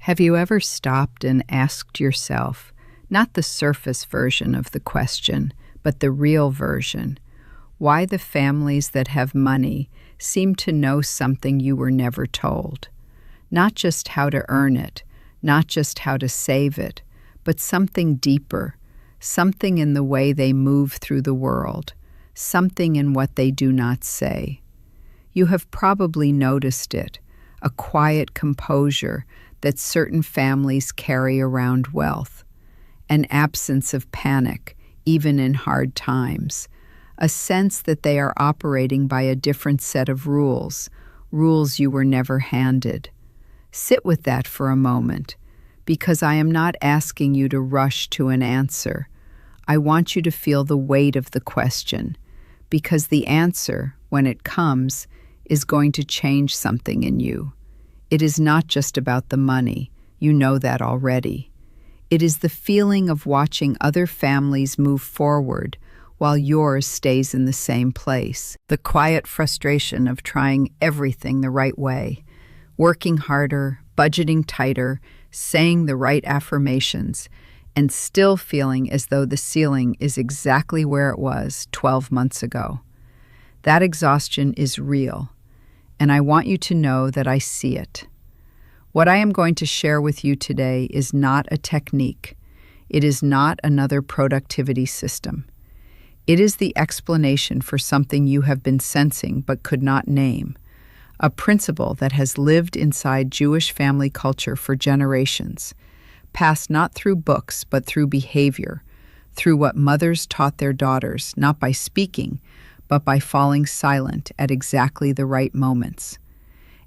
Have you ever stopped and asked yourself, not the surface version of the question, but the real version, why the families that have money seem to know something you were never told? Not just how to earn it, not just how to save it, but something deeper, something in the way they move through the world, something in what they do not say. You have probably noticed it, a quiet composure that certain families carry around wealth, an absence of panic, even in hard times, a sense that they are operating by a different set of rules, rules you were never handed. Sit with that for a moment, because I am not asking you to rush to an answer. I want you to feel the weight of the question, because the answer, when it comes, is going to change something in you. It is not just about the money, you know that already. It is the feeling of watching other families move forward while yours stays in the same place. The quiet frustration of trying everything the right way, working harder, budgeting tighter, saying the right affirmations, and still feeling as though the ceiling is exactly where it was 12 months ago. That exhaustion is real, and I want you to know that I see it. What I am going to share with you today is not a technique. It is not another productivity system. It is the explanation for something you have been sensing but could not name, a principle that has lived inside Jewish family culture for generations, passed not through books but through behavior, through what mothers taught their daughters, not by speaking, but by falling silent at exactly the right moments.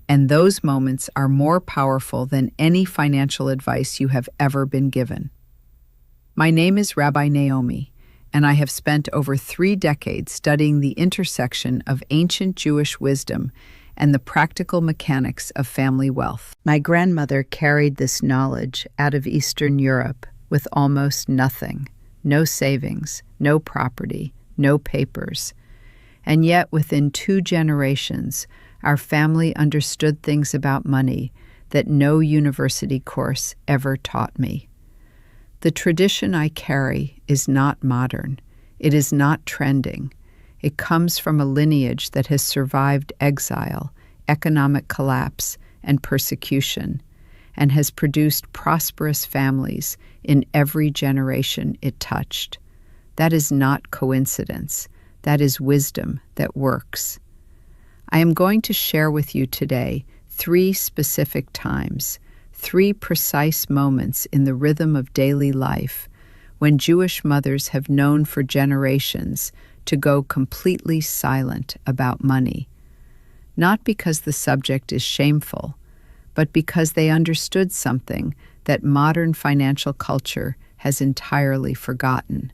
And those moments are more powerful than any financial advice you have ever been given. My name is Rabbi Naomi, and I have spent over 3 decades studying the intersection of ancient Jewish wisdom and the practical mechanics of family wealth. My grandmother carried this knowledge out of Eastern Europe with almost nothing, no savings, no property, no papers. And yet, within 2 generations, our family understood things about money that no university course ever taught me. The tradition I carry is not modern. It is not trending. It comes from a lineage that has survived exile, economic collapse, and persecution, and has produced prosperous families in every generation it touched. That is not coincidence. That is wisdom that works. I am going to share with you today 3 specific times, 3 precise moments in the rhythm of daily life when Jewish mothers have known for generations to go completely silent about money. Not because the subject is shameful, but because they understood something that modern financial culture has entirely forgotten.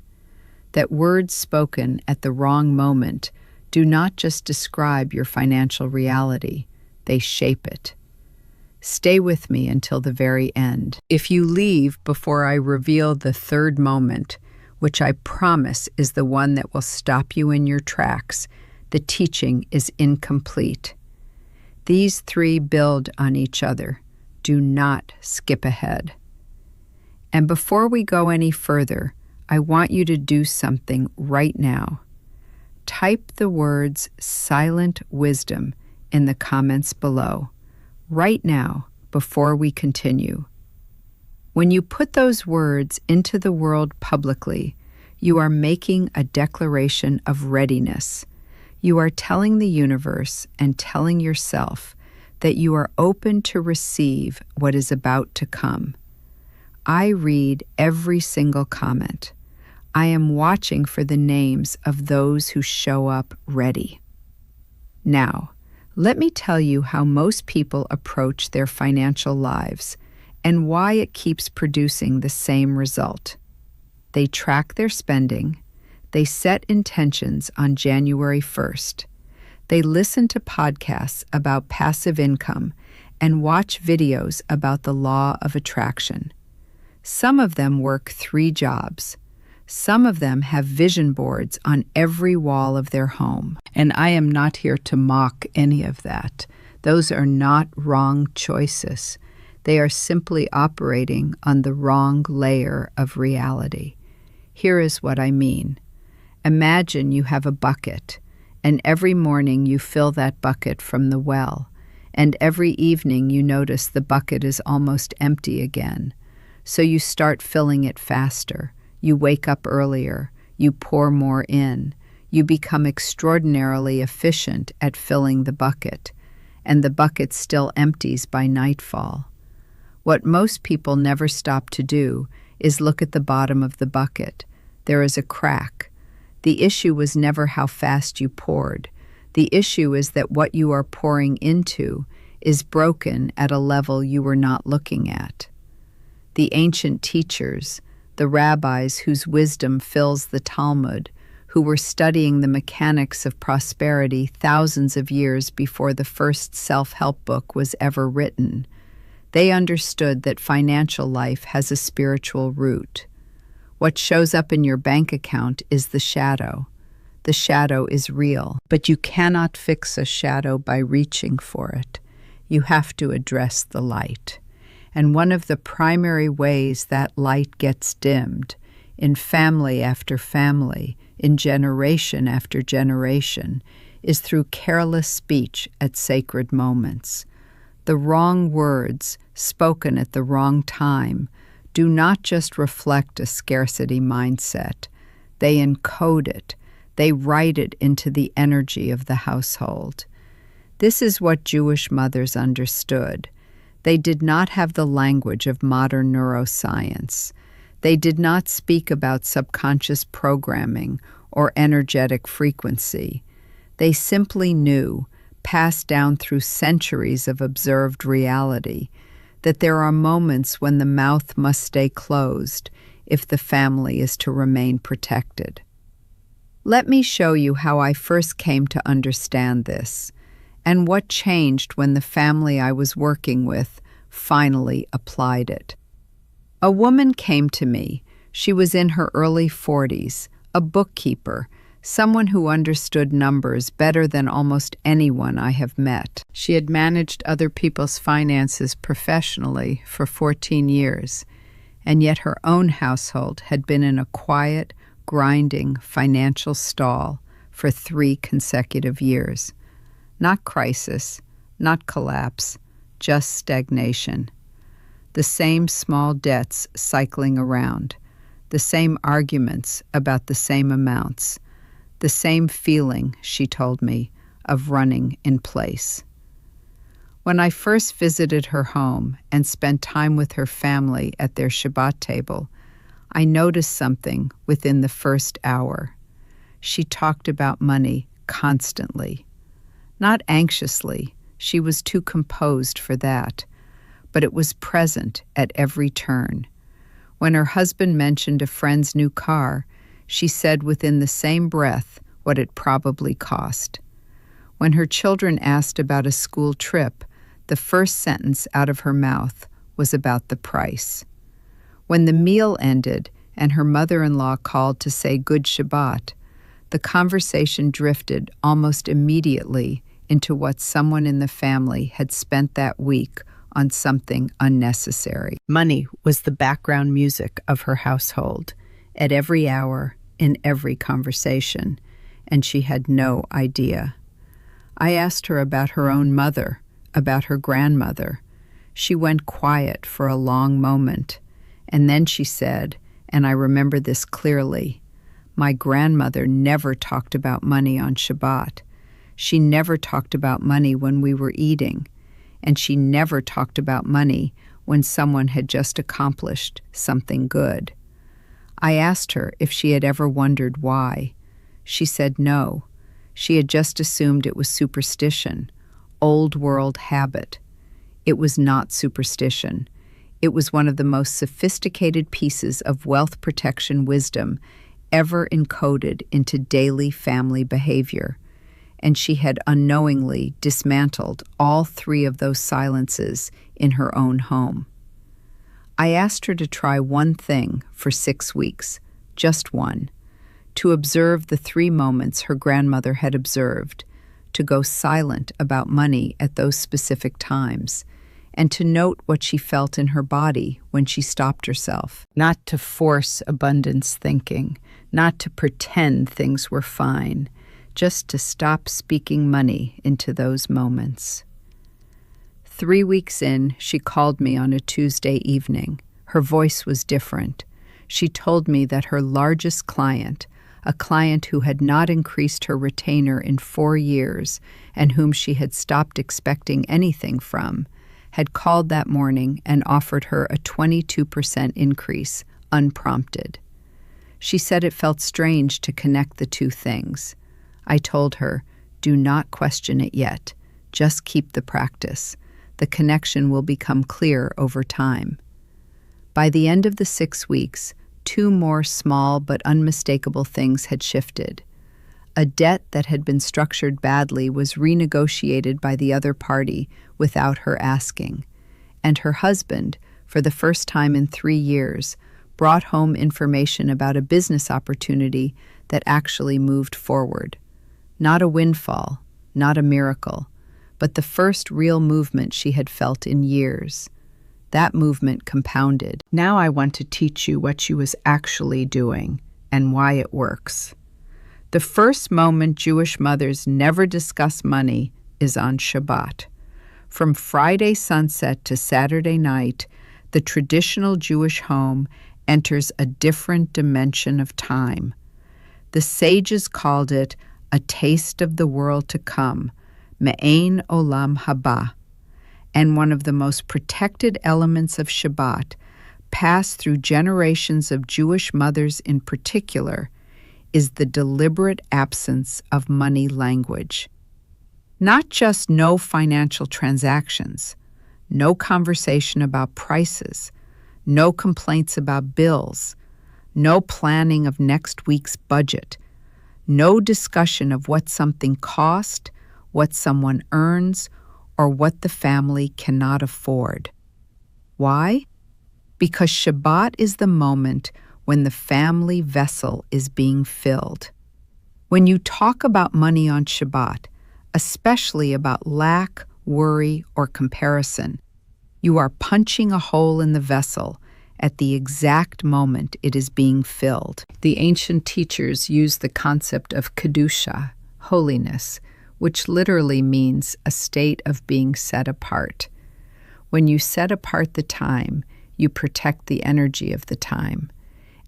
That words spoken at the wrong moment do not just describe your financial reality, they shape it. Stay with me until the very end. If you leave before I reveal the 3rd moment, which I promise is the one that will stop you in your tracks, the teaching is incomplete. These 3 build on each other. Do not skip ahead. And before we go any further, I want you to do something right now. Type the words silent wisdom in the comments below, right now, before we continue. When you put those words into the world publicly, you are making a declaration of readiness. You are telling the universe and telling yourself that you are open to receive what is about to come. I read every single comment. I am watching for the names of those who show up ready. Now, let me tell you how most people approach their financial lives and why it keeps producing the same result. They track their spending. They set intentions on January 1st. They listen to podcasts about passive income and watch videos about the law of attraction. Some of them work 3 jobs. Some of them have vision boards on every wall of their home. And I am not here to mock any of that. Those are not wrong choices. They are simply operating on the wrong layer of reality. Here is what I mean. Imagine you have a bucket, and every morning you fill that bucket from the well, and every evening you notice the bucket is almost empty again. So you start filling it faster. You wake up earlier. You pour more in. You become extraordinarily efficient at filling the bucket, and the bucket still empties by nightfall. What most people never stop to do is look at the bottom of the bucket. There is a crack. The issue was never how fast you poured. The issue is that what you are pouring into is broken at a level you were not looking at. The ancient teachers, the rabbis whose wisdom fills the Talmud, who were studying the mechanics of prosperity thousands of years before the first self-help book was ever written, they understood that financial life has a spiritual root. What shows up in your bank account is the shadow. The shadow is real, but you cannot fix a shadow by reaching for it. You have to address the light. And one of the primary ways that light gets dimmed, in family after family, in generation after generation, is through careless speech at sacred moments. The wrong words, spoken at the wrong time, do not just reflect a scarcity mindset. They encode it. They write it into the energy of the household. This is what Jewish mothers understood. They did not have the language of modern neuroscience. They did not speak about subconscious programming or energetic frequency. They simply knew, passed down through centuries of observed reality, that there are moments when the mouth must stay closed if the family is to remain protected. Let me show you how I first came to understand this, and what changed when the family I was working with finally applied it. A woman came to me. She was in her early 40s, a bookkeeper, someone who understood numbers better than almost anyone I have met. She had managed other people's finances professionally for 14 years, and yet her own household had been in a quiet, grinding financial stall for 3 consecutive years. Not crisis, not collapse, just stagnation. The same small debts cycling around, the same arguments about the same amounts, the same feeling, she told me, of running in place. When I first visited her home and spent time with her family at their Shabbat table, I noticed something within the first hour. She talked about money constantly. Not anxiously, she was too composed for that, but it was present at every turn. When her husband mentioned a friend's new car, she said within the same breath what it probably cost. When her children asked about a school trip, the first sentence out of her mouth was about the price. When the meal ended and her mother-in-law called to say good Shabbat, the conversation drifted almost immediately into what someone in the family had spent that week on something unnecessary. Money was the background music of her household, at every hour, in every conversation, and she had no idea. I asked her about her own mother, about her grandmother. She went quiet for a long moment, and then she said, and I remember this clearly, my grandmother never talked about money on Shabbat. She never talked about money when we were eating, and she never talked about money when someone had just accomplished something good. I asked her if she had ever wondered why. She said no. She had just assumed it was superstition, old world habit. It was not superstition. It was one of the most sophisticated pieces of wealth protection wisdom ever encoded into daily family behavior, and she had unknowingly dismantled all 3 of those silences in her own home. I asked her to try one thing for 6 weeks, just one, to observe the 3 moments her grandmother had observed, to go silent about money at those specific times, and to note what she felt in her body when she stopped herself. Not to force abundance thinking, not to pretend things were fine, just to stop speaking money into those moments. 3 weeks in, she called me on a Tuesday evening. Her voice was different. She told me that her largest client, a client who had not increased her retainer in 4 years and whom she had stopped expecting anything from, had called that morning and offered her a 22% increase, unprompted. She said it felt strange to connect the two things. I told her, do not question it yet. Just keep the practice. The connection will become clear over time. By the end of the 6 weeks, 2 more small but unmistakable things had shifted. A debt that had been structured badly was renegotiated by the other party without her asking, and her husband, for the first time in 3 years, brought home information about a business opportunity that actually moved forward. Not a windfall, not a miracle, but the first real movement she had felt in years. That movement compounded. Now I want to teach you what she was actually doing and why it works. The first moment Jewish mothers never discuss money is on Shabbat. From Friday sunset to Saturday night, the traditional Jewish home enters a different dimension of time. The sages called it a taste of the world to come, Me'ein Olam Haba, and one of the most protected elements of Shabbat, passed through generations of Jewish mothers in particular, is the deliberate absence of money language. Not just no financial transactions, no conversation about prices, no complaints about bills, no planning of next week's budget, no discussion of what something cost, what someone earns, or what the family cannot afford. Why? Because Shabbat is the moment when the family vessel is being filled. When you talk about money on Shabbat, especially about lack, worry, or comparison, you are punching a hole in the vessel at the exact moment it is being filled. The ancient teachers used the concept of kedusha, holiness, which literally means a state of being set apart. When you set apart the time, you protect the energy of the time.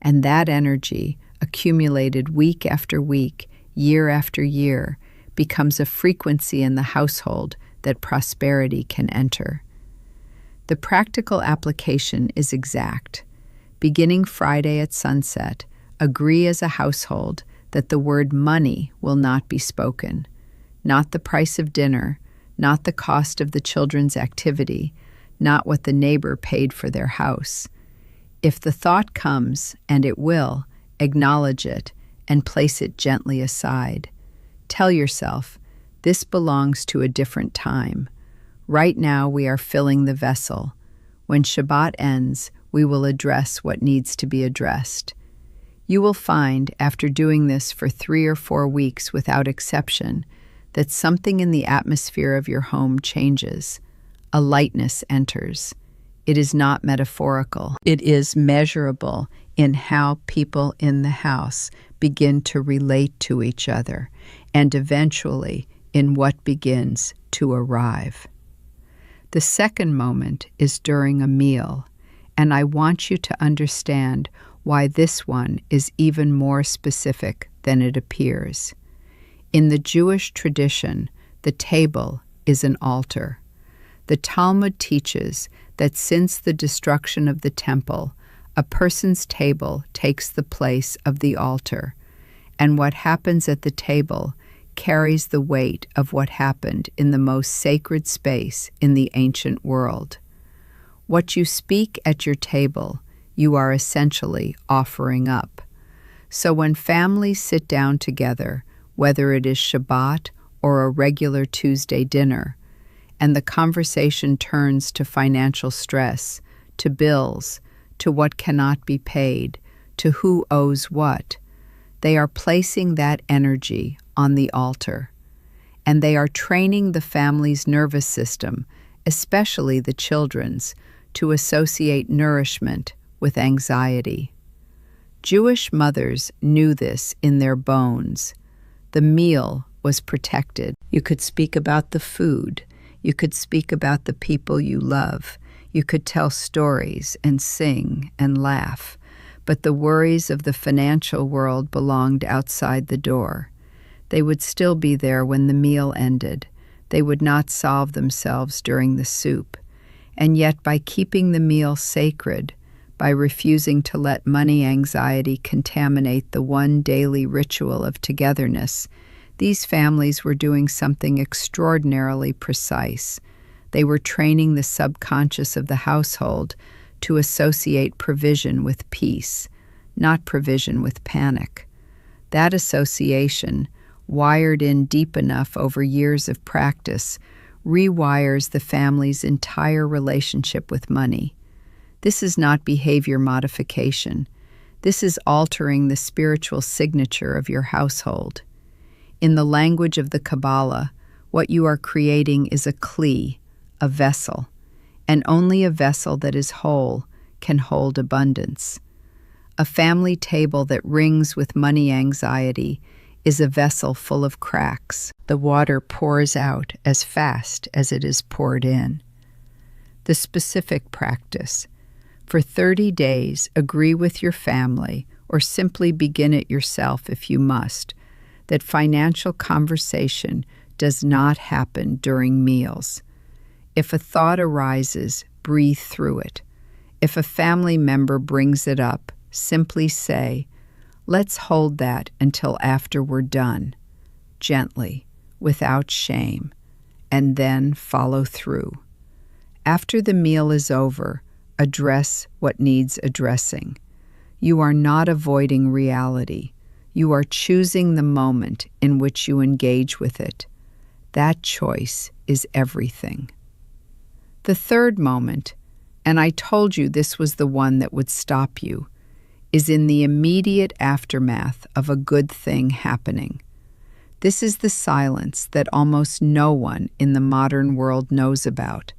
And that energy, accumulated week after week, year after year, becomes a frequency in the household that prosperity can enter. The practical application is exact. Beginning Friday at sunset, agree as a household that the word money will not be spoken. Not the price of dinner, not the cost of the children's activity, not what the neighbor paid for their house. If the thought comes, and it will, acknowledge it and place it gently aside. Tell yourself, this belongs to a different time. Right now we are filling the vessel. When Shabbat ends, we will address what needs to be addressed. You will find, after doing this for 3 or 4 weeks without exception, that something in the atmosphere of your home changes. A lightness enters. It is not metaphorical. It is measurable in how people in the house begin to relate to each other, and eventually in what begins to arrive. The second moment is during a meal, and I want you to understand why this one is even more specific than it appears. In the Jewish tradition, the table is an altar. The Talmud teaches that since the destruction of the temple, a person's table takes the place of the altar, and what happens at the table carries the weight of what happened in the most sacred space in the ancient world. What you speak at your table, you are essentially offering up. So when families sit down together, whether it is Shabbat or a regular Tuesday dinner, and the conversation turns to financial stress, to bills, to what cannot be paid, to who owes what, they are placing that energy on the altar, and they are training the family's nervous system especially the children's, to associate nourishment with anxiety. Jewish mothers knew this in their bones. The meal was protected. You could speak about the food. You could speak about the people you love. You could tell stories and sing and laugh. But the worries of the financial world belonged outside the door. They would still be there when the meal ended. They would not solve themselves during the soup. And yet, by keeping the meal sacred, by refusing to let money anxiety contaminate the one daily ritual of togetherness, these families were doing something extraordinarily precise. They were training the subconscious of the household to associate provision with peace, not provision with panic. That association, wired in deep enough over years of practice, rewires the family's entire relationship with money. This is not behavior modification. This is altering the spiritual signature of your household. In the language of the Kabbalah, what you are creating is a kli, a vessel, and only a vessel that is whole can hold abundance. A family table that rings with money anxiety is a vessel full of cracks. The water pours out as fast as it is poured in. The specific practice. For 30 days, agree with your family, or simply begin it yourself if you must, that financial conversation does not happen during meals. If a thought arises, breathe through it. If a family member brings it up, simply say, "Let's hold that until after we're done," gently, without shame, and then follow through. After the meal is over, address what needs addressing. You are not avoiding reality. You are choosing the moment in which you engage with it. That choice is everything. The third moment, and I told you this was the one that would stop you, is in the immediate aftermath of a good thing happening. This is the silence that almost no one in the modern world knows about,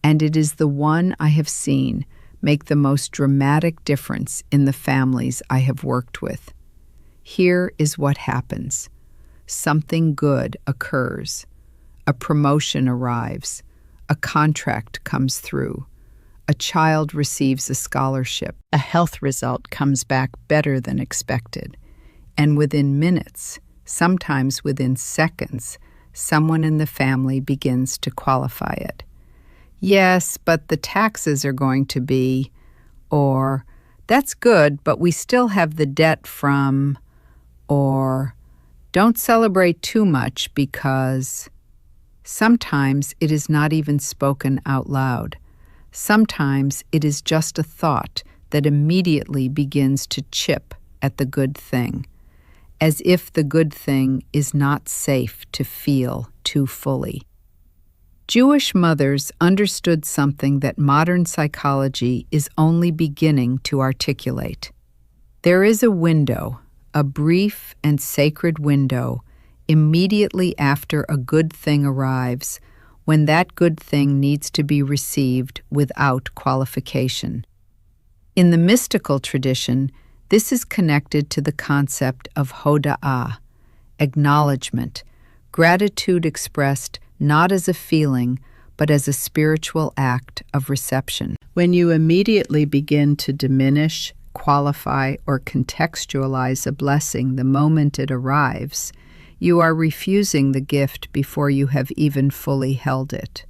and it is the one I have seen make the most dramatic difference in the families I have worked with. Here is what happens. Something good occurs. A promotion arrives. A contract comes through. A child receives a scholarship. A health result comes back better than expected. And within minutes, sometimes within seconds, someone in the family begins to qualify it. "Yes, but the taxes are going to be," or "That's good, but we still have the debt from," or "Don't celebrate too much because." Sometimes it is not even spoken out loud. Sometimes it is just a thought that immediately begins to chip at the good thing, as if the good thing is not safe to feel too fully. Jewish mothers understood something that modern psychology is only beginning to articulate. There is a window, a brief and sacred window, immediately after a good thing arrives, when that good thing needs to be received without qualification. In the mystical tradition, this is connected to the concept of hoda'ah, acknowledgement, gratitude expressed not as a feeling, but as a spiritual act of reception. When you immediately begin to diminish, qualify, or contextualize a blessing the moment it arrives, you are refusing the gift before you have even fully held it.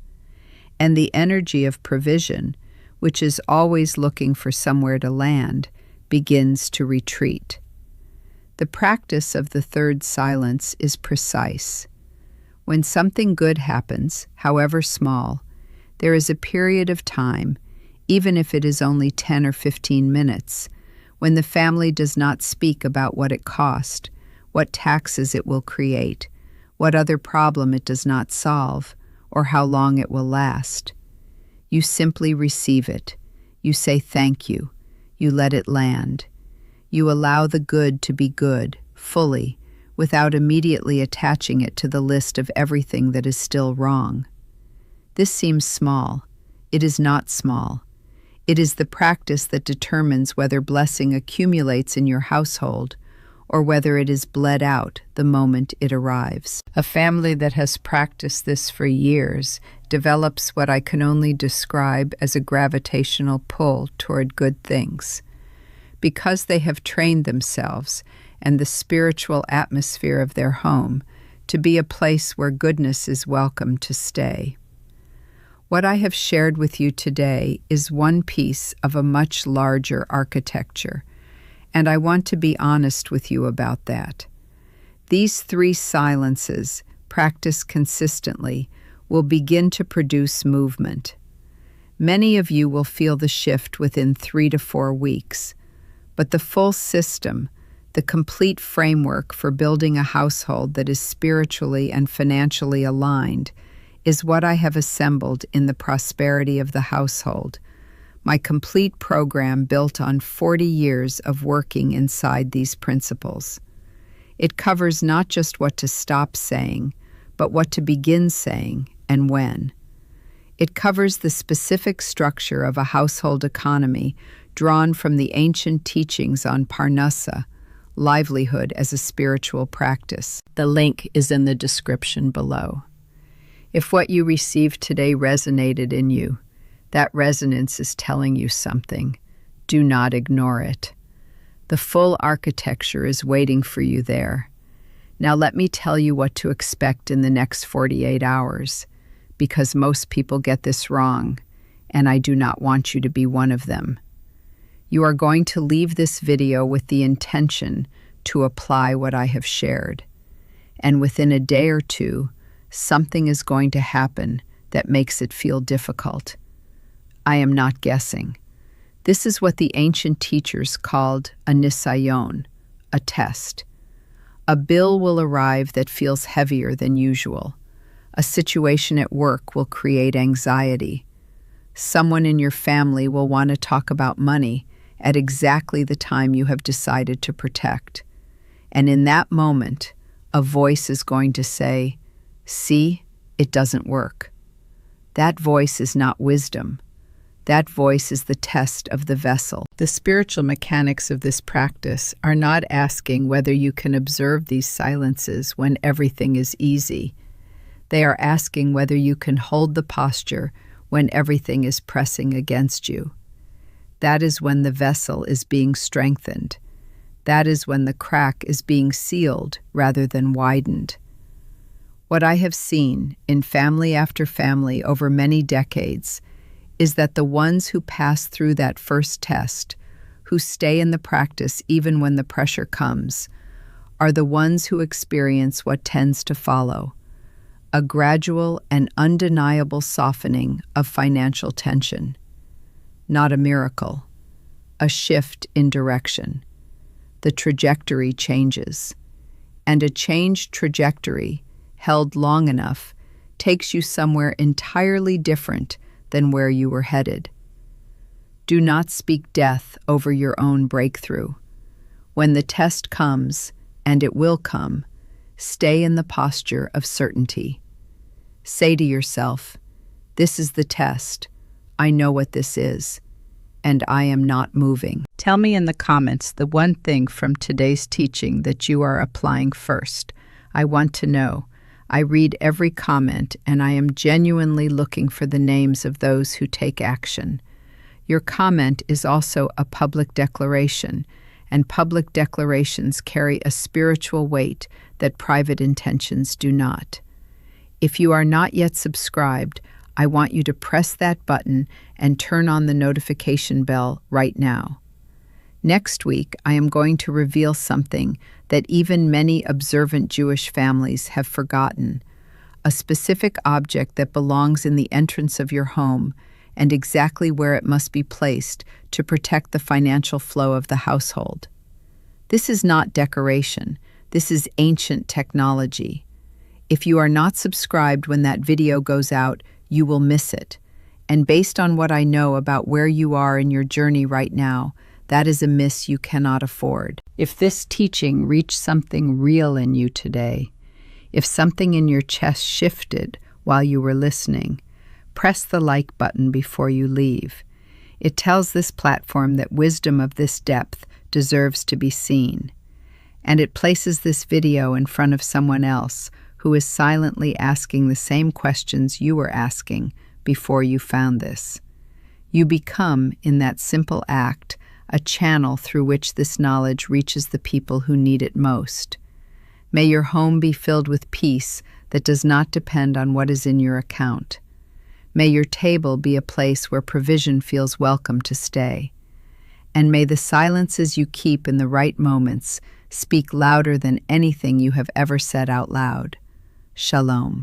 And the energy of provision, which is always looking for somewhere to land, begins to retreat. The practice of the third silence is precise. When something good happens, however small, there is a period of time, even if it is only 10 or 15 minutes, when the family does not speak about what it cost, what taxes it will create, what other problem it does not solve, or how long it will last. You simply receive it. You say thank you. You let it land. You allow the good to be good, fully, without immediately attaching it to the list of everything that is still wrong. This seems small. It is not small. It is the practice that determines whether blessing accumulates in your household or whether it is bled out the moment it arrives. A family that has practiced this for years develops what I can only describe as a gravitational pull toward good things. Because they have trained themselves and the spiritual atmosphere of their home to be a place where goodness is welcome to stay. What I have shared with you today is one piece of a much larger architecture, and I want to be honest with you about that. These 3 silences, practiced consistently, will begin to produce movement. Many of you will feel the shift within 3 to 4 weeks, but the full system, the complete framework for building a household that is spiritually and financially aligned, is what I have assembled in the Prosperity of the Household, my complete program built on 40 years of working inside these principles. It covers not just what to stop saying, but what to begin saying and when. It covers the specific structure of a household economy drawn from the ancient teachings on Parnassa, livelihood as a spiritual practice. The link is in the description below. If what you received today resonated in you, that resonance is telling you something. Do not ignore it. The full architecture is waiting for you there. Now let me tell you what to expect in the next 48 hours, because most people get this wrong, and I do not want you to be one of them. You are going to leave this video with the intention to apply what I have shared, and within a day or two, something is going to happen that makes it feel difficult. I am not guessing. This is what the ancient teachers called a nisayon, a test. A bill will arrive that feels heavier than usual. A situation at work will create anxiety. Someone in your family will want to talk about money at exactly the time you have decided to protect. And in that moment, a voice is going to say, "See, it doesn't work." That voice is not wisdom. That voice is the test of the vessel. The spiritual mechanics of this practice are not asking whether you can observe these silences when everything is easy. They are asking whether you can hold the posture when everything is pressing against you. That is when the vessel is being strengthened. That is when the crack is being sealed rather than widened. What I have seen in family after family over many decades is that the ones who pass through that first test, who stay in the practice even when the pressure comes, are the ones who experience what tends to follow, a gradual and undeniable softening of financial tension. Not a miracle, a shift in direction. The trajectory changes, and a changed trajectory, held long enough, takes you somewhere entirely different than where you were headed. Do not speak death over your own breakthrough. When the test comes, and it will come, stay in the posture of certainty. Say to yourself, "This is the test. I know what this is, and I am not moving." Tell me in the comments the one thing from today's teaching that you are applying first. I want to know. I read every comment, and I am genuinely looking for the names of those who take action. Your comment is also a public declaration, and public declarations carry a spiritual weight that private intentions do not. If you are not yet subscribed, I want you to press that button and turn on the notification bell right now. Next week, I am going to reveal something that even many observant Jewish families have forgotten, a specific object that belongs in the entrance of your home and exactly where it must be placed to protect the financial flow of the household. This is not decoration. This is ancient technology. If you are not subscribed when that video goes out, you will miss it. And based on what I know about where you are in your journey right now, that is a miss you cannot afford. If this teaching reached something real in you today, if something in your chest shifted while you were listening, Press the like button before you leave. It tells this platform that wisdom of this depth deserves to be seen. And it places this video in front of someone else who is silently asking the same questions you were asking before you found this. You become, in that simple act, a channel through which this knowledge reaches the people who need it most. May your home be filled with peace that does not depend on what is in your account. May your table be a place where provision feels welcome to stay. And may the silences you keep in the right moments speak louder than anything you have ever said out loud. Shalom.